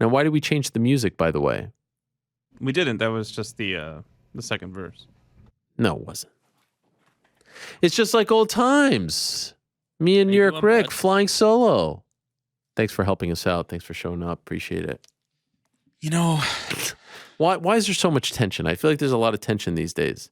Now, why did we change the music, by the way? We didn't. That was just the second verse. No, it wasn't. It's just like old times. Me and New York Rick flying solo. Thanks for helping us out. Thanks for showing up. Appreciate it. You know, why is there so much tension? I feel like there's a lot of tension these days.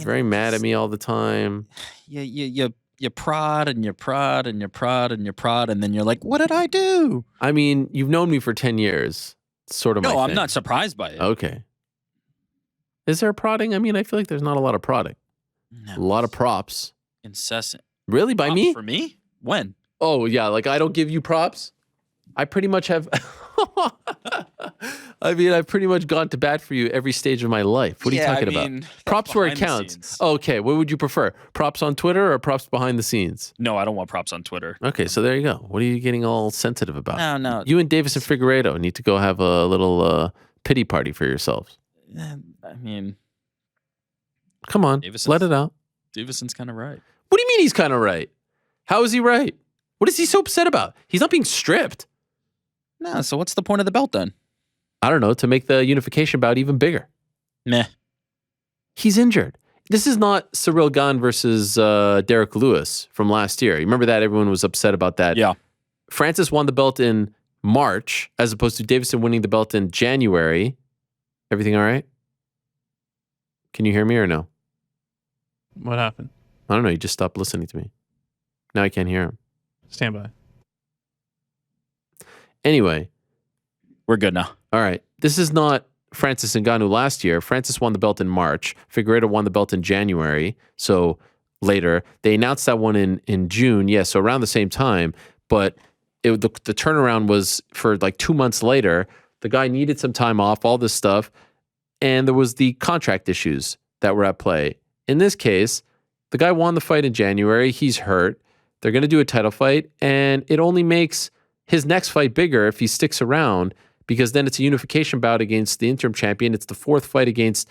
Very mad at me all the time. You prod and you prod and you prod and you prod, and then you're like, what did I do? I mean, you've known me for 10 years. It's sort of my thing. I'm not surprised by it. Okay. Is there prodding? I mean, I feel like there's not a lot of prodding. No. A lot of props. Incessant. Really? By me? For me? When? Oh, yeah. Like, I don't give you props? I pretty much have... I mean, I've pretty much gone to bat for you every stage of my life. What are you talking about? Props where it counts. Okay, what would you prefer? Props on Twitter or props behind the scenes? No, I don't want props on Twitter. Okay, so there you go. What are you getting all sensitive about? No. You and Davis and Figueiredo need to go have a little pity party for yourselves. I mean... Come on, let it out. Davison's kind of right. What do you mean he's kind of right? How is he right? What is he so upset about? He's not being stripped. No, so what's the point of the belt then? I don't know, to make the unification bout even bigger. Meh. He's injured. This is not Cyril Gane versus Derek Lewis from last year. You remember that? Everyone was upset about that. Yeah. Francis won the belt in March as opposed to Davison winning the belt in January. Everything all right? Can you hear me or no? What happened? I don't know. You just stopped listening to me. Now I can't hear him. Stand by. Anyway. We're good now. All right. This is not Francis Ngannou last year. Francis won the belt in March. Figueiredo won the belt in January. So later. They announced that one in June. Yeah, so around the same time. But the turnaround was for like 2 months later. The guy needed some time off, all this stuff. And there was the contract issues that were at play. In this case, the guy won the fight in January. He's hurt. They're going to do a title fight. And it only makes his next fight bigger if he sticks around, because then it's a unification bout against the interim champion. It's the fourth fight against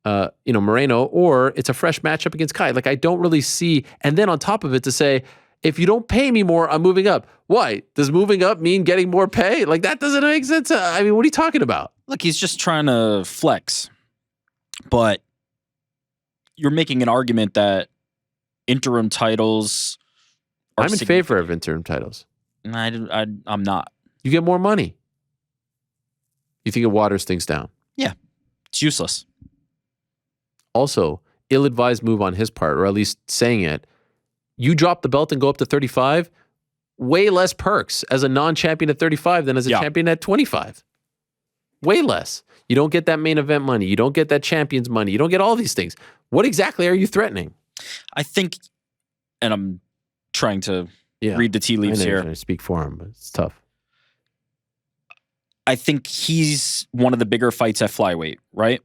Moreno, or it's a fresh matchup against Kai. Like, I don't really see. And then on top of it, to say, if you don't pay me more, I'm moving up. Why? Does moving up mean getting more pay? Like, that doesn't make sense. I mean, what are you talking about? Look, he's just trying to flex. But you're making an argument that interim titles are I'm in favor of interim titles. I'm not. You get more money. You think it waters things down? Yeah. It's useless. Also, ill-advised move on his part, or at least saying it. You drop the belt and go up to 35, way less perks as a non-champion at 35 than as a champion at 25. Way less. You don't get that main event money. You don't get that champion's money. You don't get all these things. What exactly are you threatening? I think, and I'm trying to read the tea leaves here. I'm trying to speak for him, but it's tough. I think he's one of the bigger fights at flyweight, right?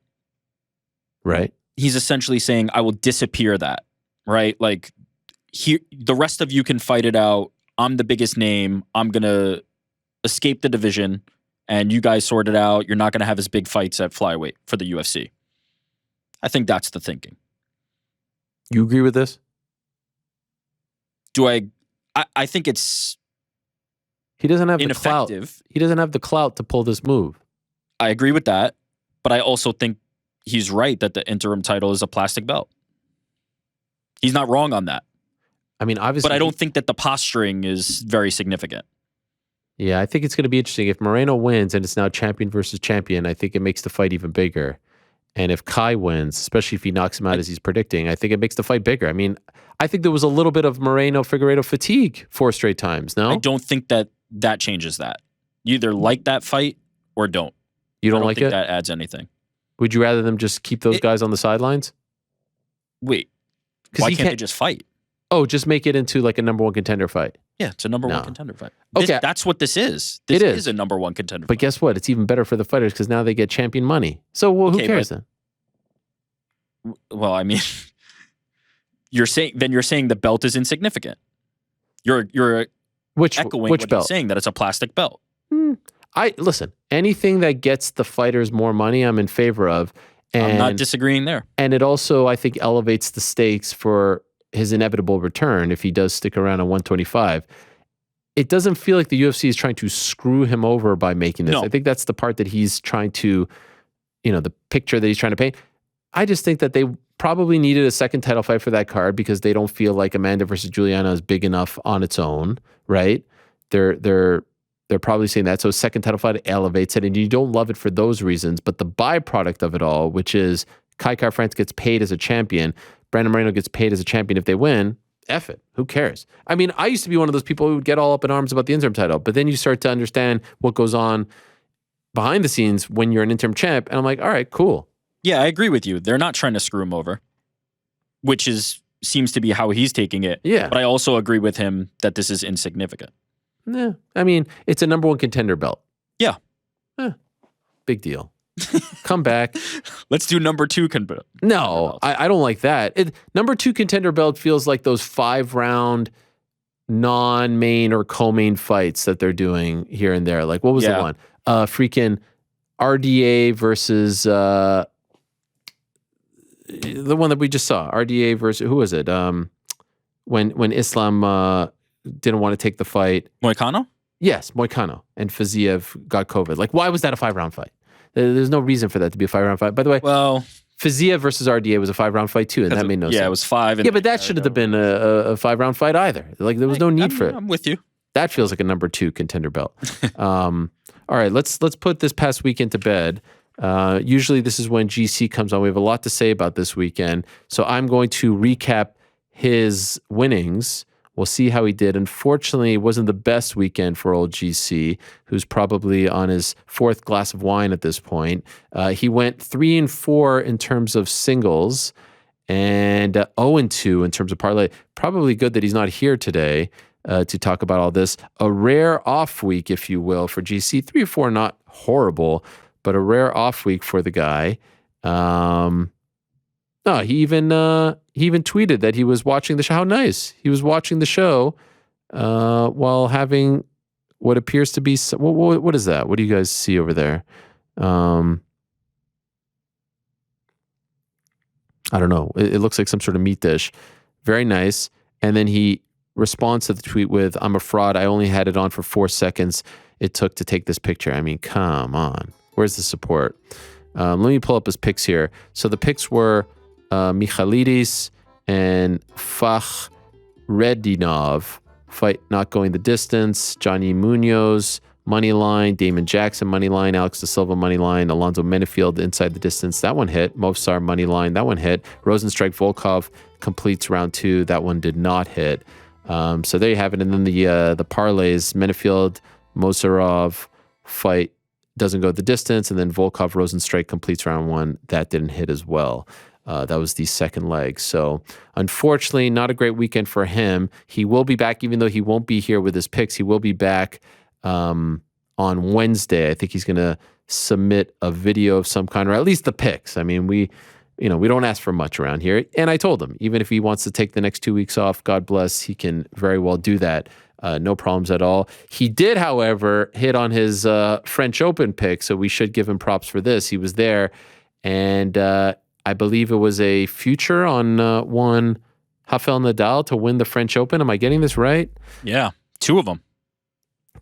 Right. He's essentially saying, I will disappear that, right? Like, the rest of you can fight it out. I'm the biggest name. I'm going to escape the division, and you guys sort it out. You're not going to have as big fights at flyweight for the UFC. I think that's the thinking. You agree with this? Do I think it's he doesn't have ineffective. The clout. He doesn't have the clout to pull this move. I agree with that, but I also think he's right that the interim title is a plastic belt. He's not wrong on that. I mean, obviously, but I don't think that the posturing is very significant. Yeah, I think it's going to be interesting. If Moreno wins and it's now champion versus champion, I think it makes the fight even bigger. And if Kai wins, especially if he knocks him out as he's predicting, I think it makes the fight bigger. I mean, I think there was a little bit of Moreno-Figueiredo fatigue 4 straight times, no? I don't think that changes that. You either like that fight or don't. You don't like it? That adds anything. Would you rather them just keep those guys on the sidelines? Wait. Why can't they just fight? Oh, just make it into like a number 1 contender fight. Yeah, it's a number 1 contender fight. Okay. That's what this is. This is a number 1 contender fight. But guess what? It's even better for the fighters because now they get champion money. So who cares then? Well, I mean, you're saying the belt is insignificant. You're echoing which what belt? He's saying, that it's a plastic belt. Listen, anything that gets the fighters more money, I'm in favor of. And, I'm not disagreeing there. And it also, I think, elevates the stakes for his inevitable return if he does stick around at 125. it doesn't feel like the UFC is trying to screw him over by making this. No. I think that's the part that he's trying to, the picture that he's trying to paint. I just think that they probably needed a second title fight for that card because they don't feel like Amanda versus Juliana is big enough on its own, right? They're probably saying that. So a second title fight elevates it, and you don't love it for those reasons. But the byproduct of it all, which is Kai France gets paid as a champion, Brandon Moreno gets paid as a champion if they win, F it. Who cares? I mean, I used to be one of those people who would get all up in arms about the interim title, but then you start to understand what goes on behind the scenes when you're an interim champ, and I'm like, all right, cool. Yeah, I agree with you. They're not trying to screw him over, which seems to be how he's taking it. Yeah. But I also agree with him that this is insignificant. Yeah. I mean, it's a number one contender belt. Yeah. Big deal. Come back. Let's do number 2 No, I don't like that. Number 2 contender belt feels like those 5-round non-main or co-main fights that they're doing here and there. Like, what was the one? Freaking RDA versus the one that we just saw. RDA versus, who was it? When Islam didn't want to take the fight. Moicano? Yes, Moicano and Fiziev got COVID. Like, why was that a 5-round fight? There's no reason for that to be a 5-round fight. By the way, Fiziev versus RDA was a 5-round fight too, and that made no sense. Yeah, it was 5. Yeah, but that shouldn't have been a 5-round fight either. Like, there was no need for it. I'm with you. That feels like a number 2 contender belt. All right, let's put this past weekend to bed. Usually this is when GC comes on. We have a lot to say about this weekend. So I'm going to recap his winnings. We'll see how he did. Unfortunately, it wasn't the best weekend for old GC, who's probably on his 4th glass of wine at this point. He went 3-4 in terms of singles and 0-2 in terms of parlay. Probably good that he's not here today to talk about all this. A rare off week, if you will, for GC. 3-4, not horrible, but a rare off week for the guy. No, he even tweeted that he was watching the show. How nice. He was watching the show while having what appears to be... What is that? What do you guys see over there? I don't know. It looks like some sort of meat dish. Very nice. And then he responds to the tweet with, "I'm a fraud. I only had it on for 4 seconds it took to take this picture." I mean, come on. Where's the support? Let me pull up his picks here. So the picks were Michalidis and Fakhredinov, fight not going the distance. Johnny Munoz, money line. Damon Jackson, money line. Alex Da Silva, money line. Alonzo Menefield, inside the distance. That one hit. Movsar, money line. That one hit. Rosenstrike Volkov completes round 2. That one did not hit. So there you have it. And then the parlays, Menefield, Mosarov fight doesn't go the distance. And then Volkov, Rosenstrike completes round 1. That didn't hit as well. That was the second leg. So unfortunately, not a great weekend for him. He will be back, even though he won't be here with his picks. He will be back on Wednesday. I think he's going to submit a video of some kind, or at least the picks. I mean, we don't ask for much around here. And I told him, even if he wants to take the next 2 weeks off, God bless, he can very well do that. No problems at all. He did, however, hit on his French Open pick, so we should give him props for this. He was there, and I believe it was a future on one Rafael Nadal to win the French Open. Am I getting this right? Yeah, 2 of them.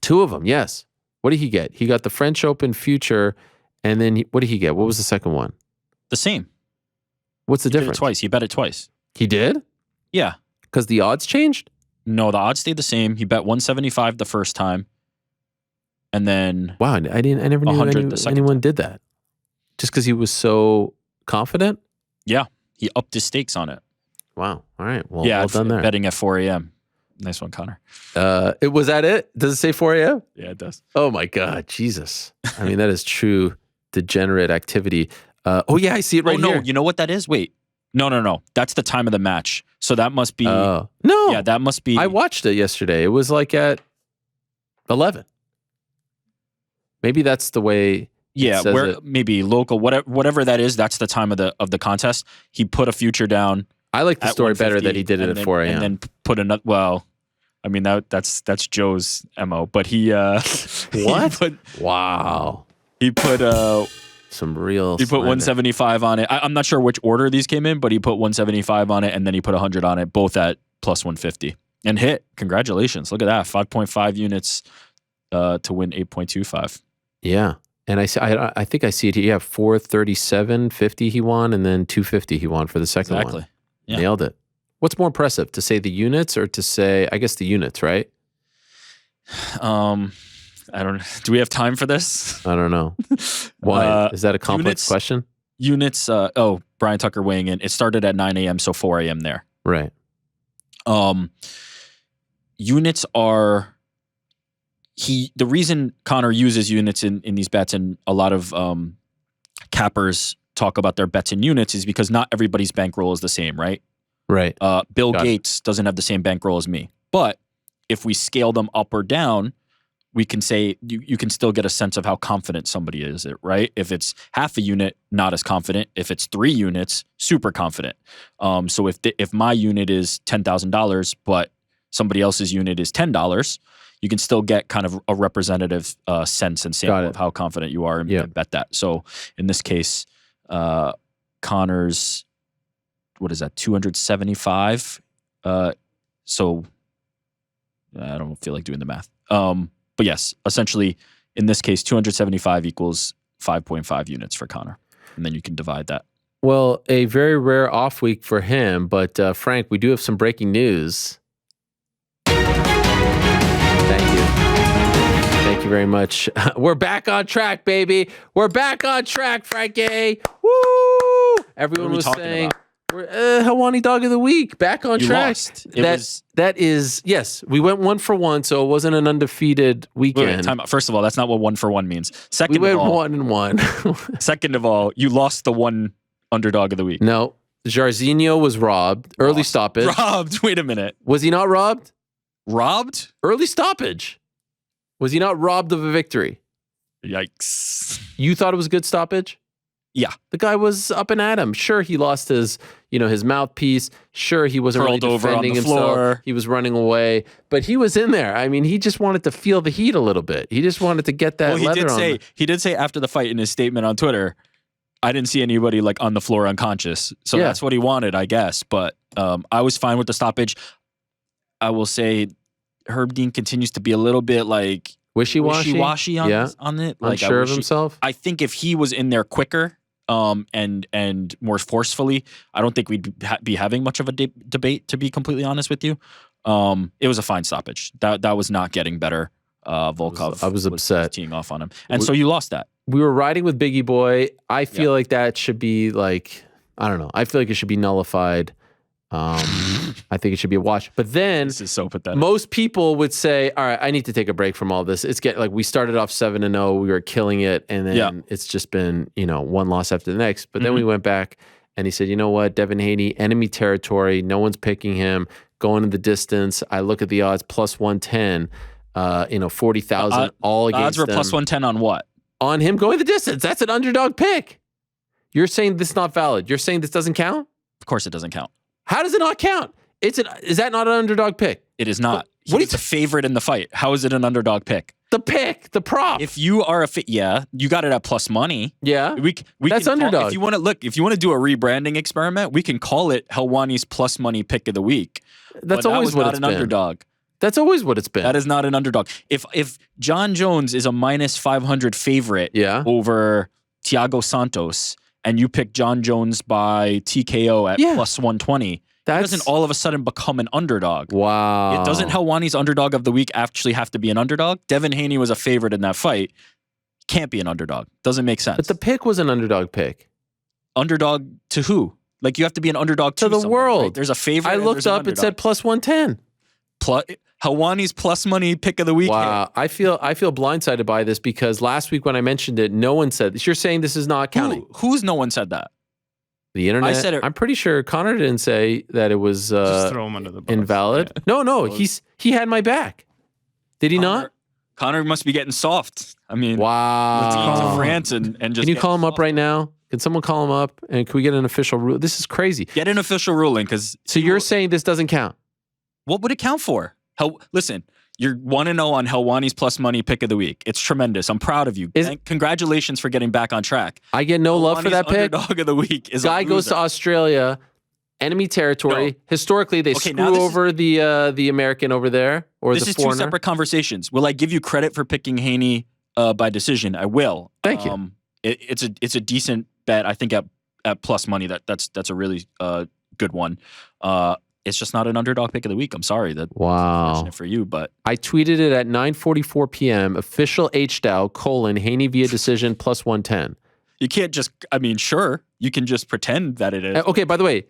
2 of them, yes. What did he get? He got the French Open future, and then what did he get? What was the second one? The same. What's the difference? Did it twice. He bet it twice. He did? Yeah. Because the odds changed? No, the odds stayed the same. He bet 175 the first time, and then wow, I never knew anyone did that. Just because he was so confident? Yeah, he upped his stakes on it. Wow. All right. Well, well done there. Betting at 4 a.m. Nice one, Connor. Was that it? Does it say 4 a.m.? Yeah, it does. Oh my God, Jesus! I mean, that is true degenerate activity. Oh yeah, I see it right here. No, you know what that is? Wait. No. That's the time of the match. So that must be... no. Yeah, that must be... I watched it yesterday. It was like at 11. Maybe that's the way... Yeah, where maybe local, whatever that is, that's the time of the contest. He put a future down. I like the story better that he did it at 4 a.m. And then put another... Well, I mean, that's Joe's MO. But he... What? Wow. He put... some real... He put 175 on it. I'm not sure which order these came in, but he put 175 on it, and then he put 100 on it, both at plus 150. And hit. Congratulations. Look at that. 5.5 units to win 8.25. Yeah. And I think I see it here. Yeah, 437.50 he won, and then 250 he won for the second one. Yeah. Nailed it. What's more impressive, to say the units or to say, I guess the units, right? I don't. Do we have time for this? I don't know. Why? Is that a complex question? Units. Brian Tucker weighing in. It started at 9 a.m., so 4 a.m. there. Right. Units are. The reason Connor uses units in these bets, and a lot of cappers talk about their bets in units, is because not everybody's bankroll is the same, right? Right. Bill Gates doesn't have the same bankroll as me. But if we scale them up or down, we can say you can still get a sense of how confident somebody is, right? If it's half a unit, not as confident. If it's 3 units, super confident. So if my unit is $10,000, but somebody else's unit is $10, you can still get kind of a representative sense and sample of how confident you are, and you can bet that. So in this case, Connor's, what is that, 275? So I don't feel like doing the math. But yes, essentially, in this case, 275 equals 5.5 units for Connor. And then you can divide that. Well, a very rare off week for him. But Frank, we do have some breaking news. Thank you. Thank you very much. We're back on track, baby. We're back on track, Frankie. Woo! Everyone was saying, we're Helwani Dog of the Week. Back on track. That is, yes, we went 1 for 1, so it wasn't an undefeated weekend. Wait, time out. First of all, that's not what 1 for 1 means. Second we of went all, 1 and 1. Second of all, you lost the one underdog of the week. No, Jairzinho was robbed. Early stoppage. Robbed? Wait a minute. Was he not robbed? Robbed? Early stoppage. Was he not robbed of a victory? Yikes. You thought it was a good stoppage? Yeah. The guy was up and at him. Sure, he lost his mouthpiece. Sure, he wasn't really defending himself. He was running away, but he was in there. I mean, he just wanted to feel the heat a little bit. He just wanted to get that leather on. He did say after the fight in his statement on Twitter, I didn't see anybody like on the floor unconscious. So that's what he wanted, I guess. But I was fine with the stoppage. I will say Herb Dean continues to be a little bit like wishy-washy on it. Like, unsure of himself. I think if he was in there quicker and more forcefully, I don't think we'd be having much of a debate, to be completely honest with you. It was a fine stoppage. That was not getting better. Volkov I was upset. Teeing off on him. And so you lost that. We were riding with Biggie Boy. I feel like that should be like, I don't know. I feel like it should be nullified. I think it should be a wash. But then this is so pathetic. Most people would say, all right, I need to take a break from all this. We started off 7-0, we were killing it, and then it's just been, one loss after the next. But then we went back and he said, you know what, Devin Haney, enemy territory, no one's picking him, going in the distance. I look at the odds, plus 110, 40,000 all against odds were them. plus 110 on what? On him going the distance. That's an underdog pick. You're saying this is not valid. You're saying this doesn't count? Of course it doesn't count. How does it not count? Is that not an underdog pick? It is not. He's a favorite in the fight. How is it an underdog pick? The prop. If you are you got it at plus money. Yeah, we that's underdog. If you want to do a rebranding experiment, we can call it Helwani's plus money pick of the week. That's always what it's been. Underdog. That's always what it's been. That is not an underdog. If John Jones is a minus 500 favorite over Thiago Santos, and you pick John Jones by TKO at plus 120, that doesn't all of a sudden become an underdog. Wow. It doesn't Helwani's underdog of the week actually have to be an underdog? Devin Haney was a favorite in that fight. Can't be an underdog. Doesn't make sense. But the pick was an underdog pick. Underdog to who? Like, you have to be an underdog to the world. Right? There's a favorite. I looked up, it said plus 110. Helwani's plus money pick of the week. Wow. I feel blindsided by this because last week when I mentioned it, no one said this. You're saying this is not counting. Who's no one said that? The internet. I said it. I'm pretty sure Connor didn't say that it was just throw him under the bus. Invalid. Yeah. No, he had my back. Did he not? Connor must be getting soft. I mean, wow. Let's get to France and just. Can you call him up right now? Can someone call him up and can we get an official rule? This is crazy. Get an official ruling because. So you're saying this doesn't count? What would it count for? Listen. You're 1-0 on Helwani's plus money pick of the week. It's tremendous. I'm proud of you. Congratulations for getting back on track. I get no love for that pick. Underdog of the week is guy goes to Australia, enemy territory. No. Historically, they Okay, now screw this is- over the American over there or This the is foreigner. two separate conversations. Will I give you credit for picking Haney by decision? I will. Thank you. It's a decent bet. I think at plus money that's a really good one. It's just not an underdog pick of the week. I'm sorry that Wow. unfortunate for you, but I tweeted it at 9:44 p.m. Official HDAO : Haney via decision plus 110. you can't just. I mean, sure, you can just pretend that it is. Okay, by the way,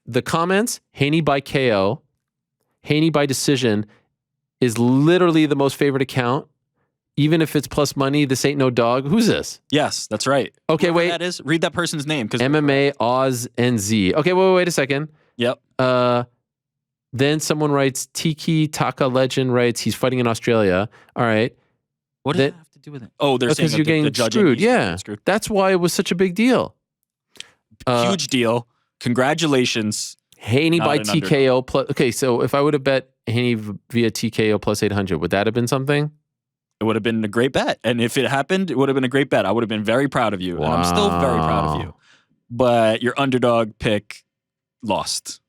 the comments, Haney by KO, Haney by decision is literally the most favorite account. Even if it's plus money, this ain't no dog. Who's this? Yes, that's right. Okay, Whoever wait. that is. Read that person's name because MMA Oz NZ. Okay, wait a second. Yep. Then someone writes, Tiki Taka Legend writes, he's fighting in Australia. All right. What does that have to do with it? Oh, they're saying Because that you're getting the judging screwed. is getting Yeah. screwed. That's why it was such a big deal. Huge deal. Congratulations. Haney Not by an TKO plus. Okay, so if I would have bet Haney via TKO plus 800, would that have been something? It would have been a great bet. And if it happened, it would have been a great bet. I would have been very proud of you. And I'm still very proud of you. But your underdog pick lost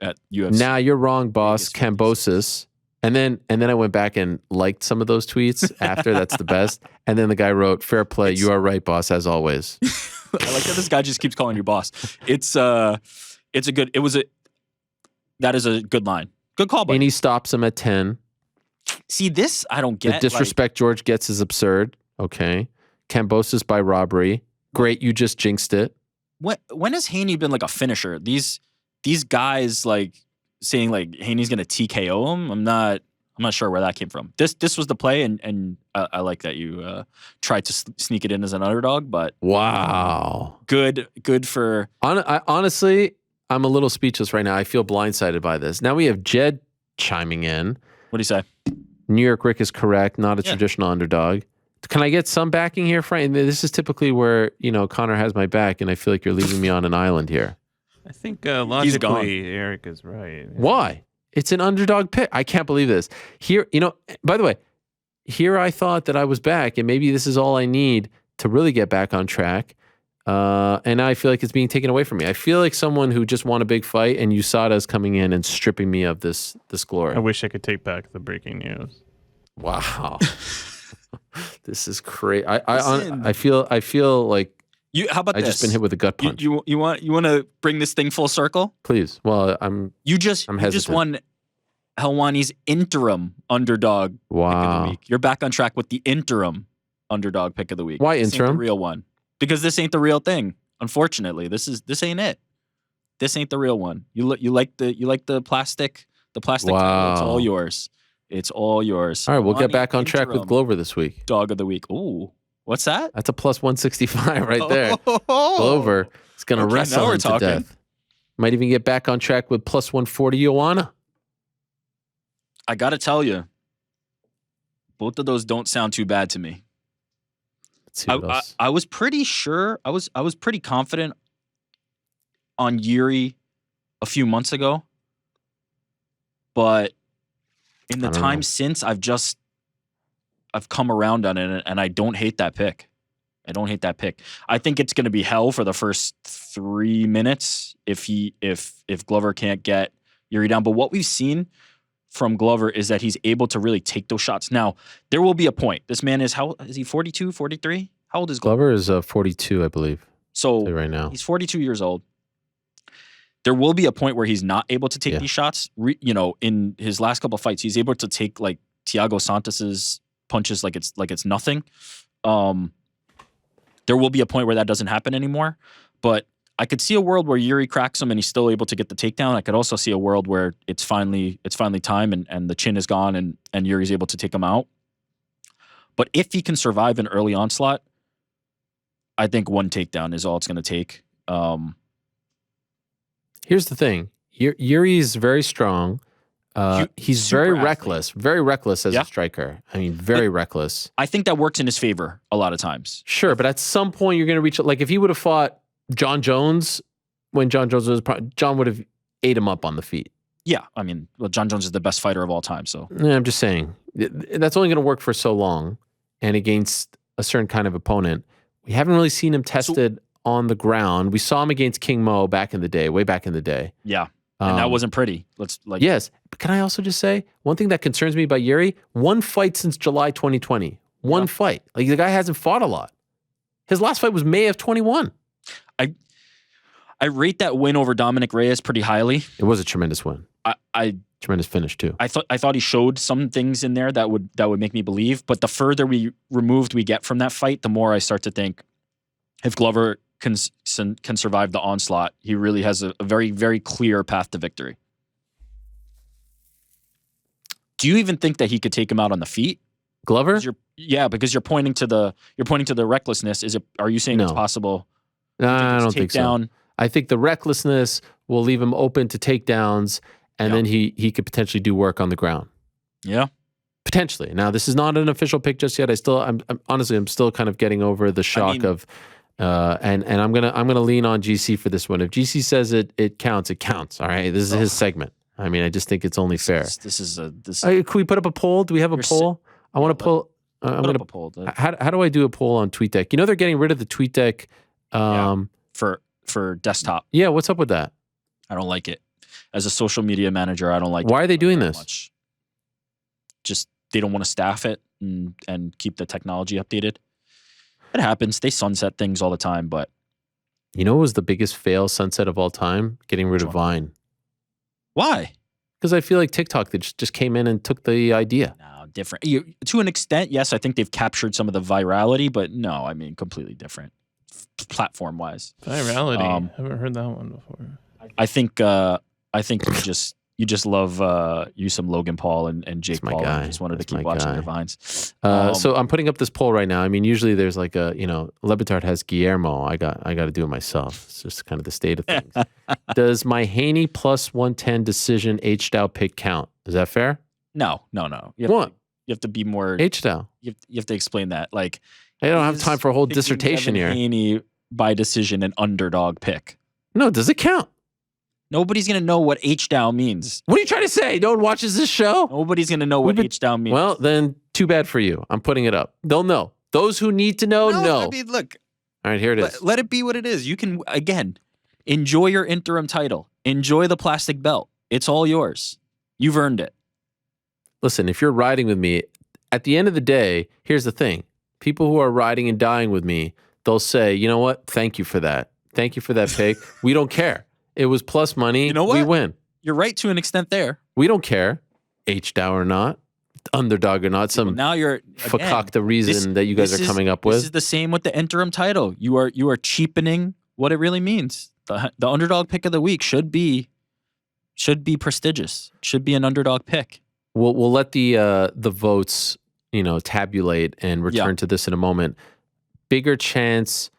at UFC. Nah, you're wrong, boss. Cambosis. And then I went back and liked some of those tweets after. That's the best. And then the guy wrote, "Fair play. You are right, boss, as always." I like that this guy just keeps calling you boss. That is a good line. Good call, buddy. And he stops him at 10. See, this I don't The get. disrespect George gets is absurd. Okay. Cambosis by robbery. Great, you just jinxed it. When has Haney been like a finisher? These guys like saying like Haney's gonna TKO him. I'm not sure where that came from. This was the play, and I like that you tried to sneak it in as an underdog. But Wow. good for. Honestly, I'm a little speechless right now. I feel blindsided by this. Now we have Jed chiming in. What do you say? New York Rick is correct. Not a Yeah. traditional underdog. Can I get some backing here, Frank? This is typically where, Connor has my back, and I feel like you're leaving me on an island here. I think gone. logically Eric is right. Why? It's an underdog pick. I can't believe this. Here, by the way, here I thought that I was back, and maybe this is all I need to really get back on track. And now I feel like it's being taken away from me. I feel like someone who just won a big fight, and USADA is coming in and stripping me of this glory. I wish I could take back the breaking news. Wow. This is crazy. I feel like How about I this? just been hit with a gut punch. You want to bring this thing full circle? Please. Well, You just hesitant. won Helwani's interim underdog pick of wow. the week. You're back on track with the interim underdog pick of the week. Why This ain't interim? the real one. Because this ain't the real thing. Unfortunately, this ain't it. This ain't the real one. You like the plastic. The plastic. Wow. It's all yours. It's all yours. All right, we'll get Helwani back on track with interim Glover this week. Dog of the week. Ooh, what's that? That's a plus 165 right there. Glover is going to Okay, wrestle now we're him to talking. death. Might even get back on track with plus 140 Joanna. I gotta tell you, both of those don't sound too bad to me. Let's see what else. I was pretty sure. I was pretty confident on Yuri a few months ago, but in the I don't time know. since, I've come around on it, and I don't hate that pick. I don't hate that pick. I think it's going to be hell for the first 3 minutes if Glover can't get Yuri down. But what we've seen from Glover is that he's able to really take those shots. Now, there will be a point. This man is he 42, 43? How old is Glover? Glover is 42, I believe. So Right now. he's 42 years old. There will be a point where he's not able to take Yeah. these shots. In his last couple of fights, he's able to take like Thiago Santos's punches like it's nothing. There will be a point where that doesn't happen anymore. But I could see a world where Yuri cracks him and he's still able to get the takedown. I could also see a world where it's finally time and the chin is gone and Yuri's able to take him out. But if he can survive an early onslaught, I think one takedown is all it's going to take. Here's the thing. Yuri's very strong. He's super very athlete. reckless as Yeah. a striker. I mean, very reckless. I think that works in his favor a lot of times. Sure, but at some point you're going to reach, like if he would have fought John Jones when John Jones was, John would have ate him up on the feet. Yeah, I mean, well, John Jones is the best fighter of all time. So Yeah, I'm just saying that's only going to work for so long, and against a certain kind of opponent. We haven't really seen him tested on the ground. We saw him against King Mo back in the day, way back in the day. Yeah. And that wasn't pretty. Yes. But can I also just say, one thing that concerns me about Yuri, one fight since July 2020. One fight. Like, the guy hasn't fought a lot. His last fight was May of 21. I rate that win over Dominic Reyes pretty highly. It was a tremendous win. Tremendous finish too. I thought he showed some things in there that would make me believe. But the further removed we get from that fight, the more I start to think if Glover can survive the onslaught, he really has a very, very clear path to victory. Do you even think that he could take him out on the feet? Glover? Because you're pointing to the recklessness. Are you saying it's possible? No, I don't think so. I think the recklessness will leave him open to takedowns, and then he could potentially do work on the ground. Yeah, potentially. Now, this is not an official pick just yet. I'm honestly still kind of getting over the shock of, and I'm gonna lean on GC for this one. If GC says it counts, it counts. All right, this is his segment. I mean, I just think it's only fair. Can we put up a poll? Do we have a poll? I want to pull. I'm going to poll. How do I do a poll on TweetDeck? You know they're getting rid of the TweetDeck for desktop. Yeah, what's up with that? I don't like it. As a social media manager, I don't like. Why are they doing this? Much. Just they don't want to staff it and keep the technology updated. It happens. They sunset things all the time, but you know what was the biggest fail sunset of all time? Getting rid of Vine. Why? Because I feel like TikTok they just came in and took the idea. No, different. To an extent, yes, I think they've captured some of the virality, but no, I mean completely different platform-wise. Virality. I haven't heard that one before. I think you just love you some Logan Paul and Jake Paul. I just wanted to keep watching their vines. So I'm putting up this poll right now. I mean, usually there's like Lebitard has Guillermo. I got to do it myself. It's just kind of the state of things. Does my Haney plus 110 decision H-Dow pick count? Is that fair? No. You have to be more H-Dow. You have to explain that. Like, I don't have time for a whole dissertation here. Haney by decision an underdog pick. No, does it count? Nobody's going to know what H-Dow means. What are you trying to say? No one watches this show? Nobody's going to know what H-Dow means. Well, then too bad for you. I'm putting it up. They'll know. Those who need to know, know. I mean, look. All right, here it is. Let it be what it is. You can, again, enjoy your interim title. Enjoy the plastic belt. It's all yours. You've earned it. Listen, if you're riding with me, at the end of the day, here's the thing. People who are riding and dying with me, they'll say, you know what? Thank you for that. Thank you for that pick. We don't care. It was plus money. You know what? We win. You're right to an extent there. We don't care. H-Dow or not. Underdog or not. Some now you're fakakta reason that you guys are coming up with. This is the same with the interim title. You are cheapening what it really means. The underdog pick of the week should be prestigious. Should be an underdog pick. We'll let the votes, tabulate and return to this in a moment. Bigger chance.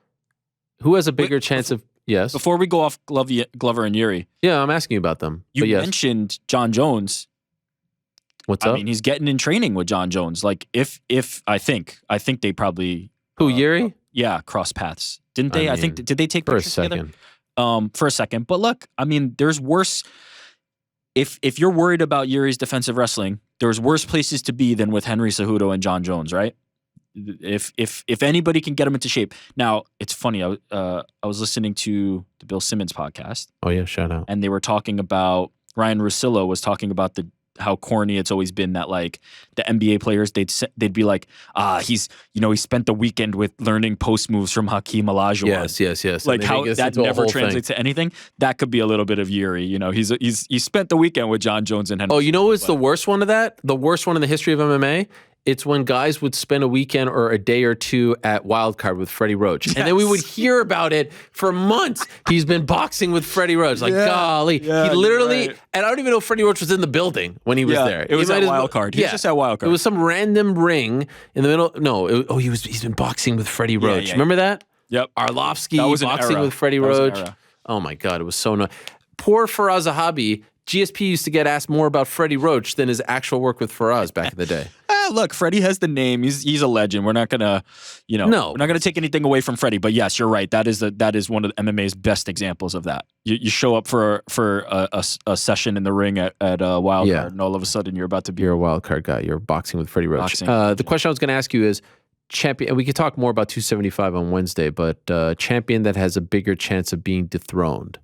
Who has a bigger chance of? Yes. Before we go off Glover and Yuri. Yeah, I'm asking you about them. You mentioned John Jones. What's up? I mean, he's getting in training with John Jones. Like, if I think they probably Yuri? Yeah, cross paths. Didn't they? I think did they take for a pictures second? Together? For a second. But look, I mean, there's worse. If you're worried about Yuri's defensive wrestling, there's worse places to be than with Henry Cejudo and John Jones, right? If anybody can get him into shape. Now, it's funny. I was listening to the Bill Simmons podcast. Oh yeah, shout out. And they were talking about Ryan Russillo was talking about how corny it's always been that like the NBA players they'd be like he spent the weekend with learning post moves from Hakeem Olajuwon. Yes. Like how that never translates to anything. That could be a little bit of Yuri. He spent the weekend with John Jones and Henry. Oh, you know what's the worst one of that? The worst one in the history of MMA. It's when guys would spend a weekend or a day or two at Wildcard with Freddie Roach. Yes. And then we would hear about it for months. He's been boxing with Freddie Roach. Like, golly. He literally, and I don't even know if Freddie Roach was in the building when he was there. It was at Wildcard. He was just at Wildcard. It was some random ring in the middle. No, he's been boxing with Freddie Roach. Remember that? Yep. Arlovsky boxing with Freddie Roach. Oh my God, it was so nice. Poor Faraz Zahabi. GSP used to get asked more about Freddie Roach than his actual work with Faraz back in the day. Look, Freddie has the name. He's a legend. We're not gonna, we're not gonna take anything away from Freddie. But yes, you're right. That is one of the MMA's best examples of that. You show up for a session in the ring at Wildcard, and all of a sudden you're about to be. You're a Wildcard guy. You're boxing with Freddie Roach. The question I was going to ask you is, champion. We could talk more about 275 on Wednesday, but champion that has a bigger chance of being dethroned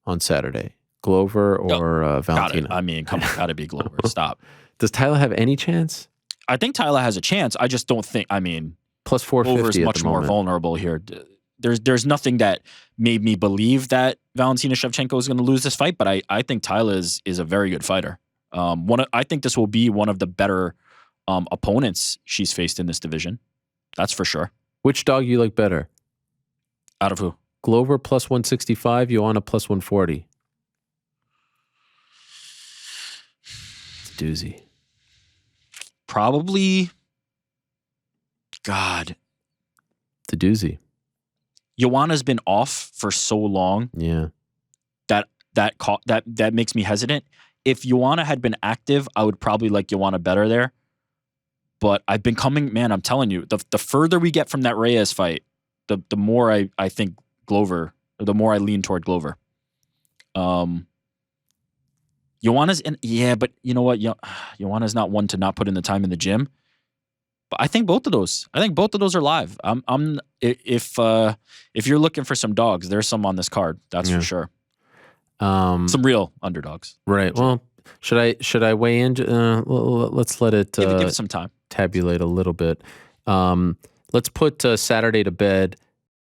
on Saturday, Glover or Valentina? I mean, come on, gotta be Glover. Stop. Does Tyler have any chance? I think Tyler has a chance. I just don't think. I mean, Plus 450 Glover's at much the more moment. vulnerable here. There's nothing that made me believe that Valentina Shevchenko is going to lose this fight, but I think Tyler is a very good fighter. I think this will be one of the better opponents she's faced in this division. That's for sure. Which dog you like better? Out of who? Glover plus 165, Joanna plus 140. It's a doozy. Probably. God. It's a doozy. Joanna's been off for so long Yeah. that makes me hesitant. If Joanna had been active, I would probably like Joanna better there. But I've been coming, man, I'm telling you, the further we get from that Reyes fight, the more I think Glover, or the more I lean toward Glover. Joanna's in, yeah, but you know what? Joanna's not one to not put in the time in the gym. But I think both of those are live. If you're looking for some dogs, there's some on this card. That's for sure. Some real underdogs. Right. Well, should I weigh in? Let's let it give it some time. Tabulate a little bit. Let's put Saturday to bed.